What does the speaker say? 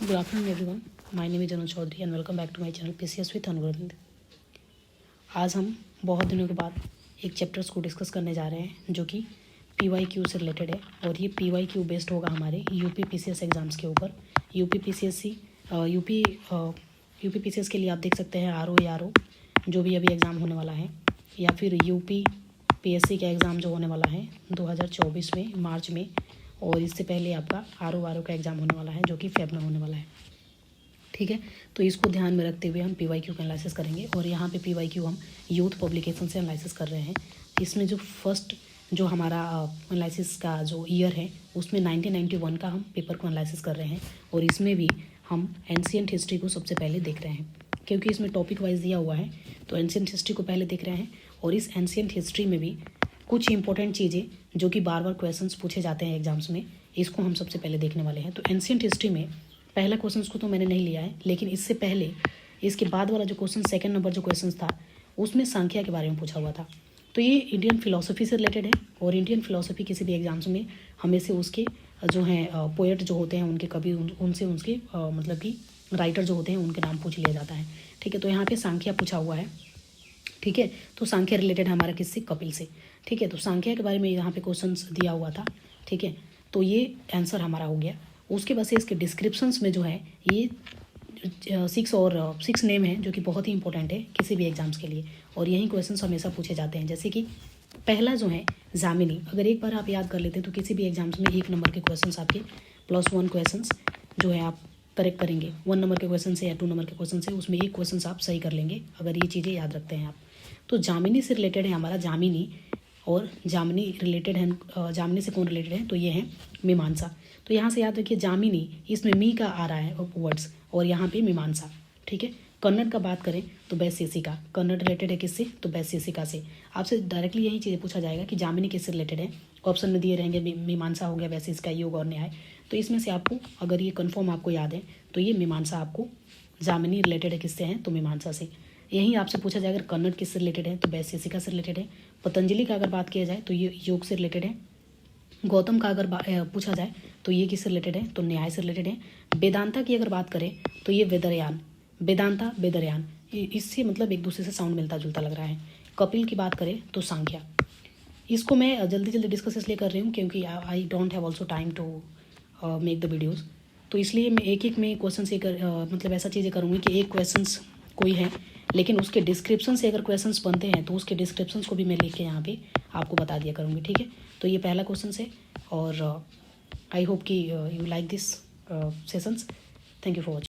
Good afternoon everyone. My name is Anuj Chaudhary and welcome back to my channel PCS with अनुरोध। आज हम बहुत दिनों के बाद एक चैप्टर्स को डिस्कस करने जा रहे हैं जो कि PYQ से रिलेटेड है और ये PYQ बेस्ड होगा हमारे यूपी PCS एग्ज़ाम्स के ऊपर। यूपी PCS के लिए आप देख सकते हैं RO जो भी अभी एग्ज़ाम होने वाला है, या फिर यूपी PSC का एग्ज़ाम जो होने वाला है 2024 में मार्च में, और इससे पहले आपका RO का एग्ज़ाम होने वाला है जो कि फेब में होने वाला है। ठीक है, तो इसको ध्यान में रखते हुए हम PYQ का एनालिसिस करेंगे। और यहाँ पे PYQ हम यूथ पब्लिकेशन से एनालिसिस कर रहे हैं। इसमें जो फर्स्ट जो हमारा एनालिसिस का जो ईयर है उसमें 1991 का हम पेपर को एनालिसिस कर रहे हैं, और इसमें भी हम एंशिएंट हिस्ट्री को सबसे पहले देख रहे हैं क्योंकि इसमें टॉपिक वाइज दिया हुआ है। तो एंशिएंट हिस्ट्री को पहले देख रहे हैं, और इस एंशिएंट हिस्ट्री में भी कुछ इंपॉर्टेंट चीज़ें जो कि बार बार क्वेश्चंस पूछे जाते हैं एग्जाम्स में, इसको हम सबसे पहले देखने वाले हैं। तो एंशिएंट हिस्ट्री में पहला क्वेश्चन को तो मैंने नहीं लिया है, लेकिन इससे पहले इसके बाद वाला जो क्वेश्चन सेकंड नंबर जो क्वेश्चन था उसमें संख्या के बारे में पूछा हुआ था। तो ये इंडियन फिलोसफी से रिलेटेड है, और इंडियन फिलोसफी किसी भी एग्जाम्स में हमेशा उसके जो हैं पोएट जो होते हैं उनके कभी उनसे उसके मतलब कि राइटर जो होते हैं उनके नाम पूछ लिया जाता है। ठीक है, तो यहाँ पे संख्या पूछा हुआ है। ठीक है, तो संख्या रिलेटेड हमारा किससे? कपिल से। ठीक है, तो संख्या के बारे में यहाँ पे क्वेश्चंस दिया हुआ था। ठीक है, तो ये आंसर हमारा हो गया। उसके बाद से इसके डिस्क्रिप्शंस में जो है ये 6 नेम है जो कि बहुत ही इंपॉर्टेंट है किसी भी एग्जाम्स के लिए, और यही क्वेश्चंस हमेशा पूछे जाते हैं। जैसे कि पहला जो है जामिनी, अगर एक बार आप याद कर लेते हैं तो किसी भी एग्जाम्स में 1 नंबर के क्वेश्चंस आपके +1 क्वेश्चंस जो है आप करेक्ट करेंगे। 1 नंबर के क्वेश्चन से या 2 नंबर के क्वेश्चन से, उसमें एक क्वेश्चन आप सही कर लेंगे अगर ये चीज़ें याद रखते हैं आप। तो जामिनी से रिलेटेड है हमारा जामिनी, और जामिनी रिलेटेड है, जामिनी से कौन रिलेटेड है? तो ये है मीमांसा। तो यहाँ से याद रखिए जामिनी, इसमें मी का आ रहा है वर्ड्स, और यहाँ पे मीमांसा। ठीक है, कन्नड़ का बात करें तो वैशेषिका, कन्नड़ रिलेटेड है किससे? तो वैशेषिका से। आपसे डायरेक्टली यही चीज़ें पूछा जाएगा कि जामिनी किससे रिलेटेड है। ऑप्शन में दिए रहेंगे मीमांसा हो गया, वैशेषिका, योग और न्याय। तो इसमें से आपको अगर ये कन्फर्म आपको याद है तो ये मीमांसा आपको, जामिनी रिलेटेड है किससे हैं? तो मीमांसा से। यही आपसे पूछा जाए अगर कन्नड़ किससे रिलेटेड है तो वैशेषिका से रिलेटेड है। पतंजलि का अगर बात किया जाए तो ये योग से रिलेटेड है। गौतम का अगर पूछा जाए तो ये किससे रिलेटेड है? तो न्याय से रिलेटेड है। वेदांता की अगर बात करें तो ये वेदरयान, वेदांता वेदरयान, इससे मतलब एक दूसरे से साउंड मिलता जुलता लग रहा है। कपिल की बात करें तो सांख्या। इसको मैं जल्दी डिस्कस इसलिए कर रही हूँ क्योंकि I don't have also time to make the videos, तो इसलिए मैं एक में क्वेश्चन से मतलब ऐसा चीज़ें करूँगी कि एक क्वेश्चंस कोई है लेकिन उसके डिस्क्रिप्शन से अगर क्वेश्चंस बनते हैं तो उसके डिस्क्रिप्शंस को भी मैं लिख के यहाँ पे आपको बता दिया करूँगी। ठीक है, तो ये पहला क्वेश्चन है, और आई होप कि you like this sessions. Thank you for watching.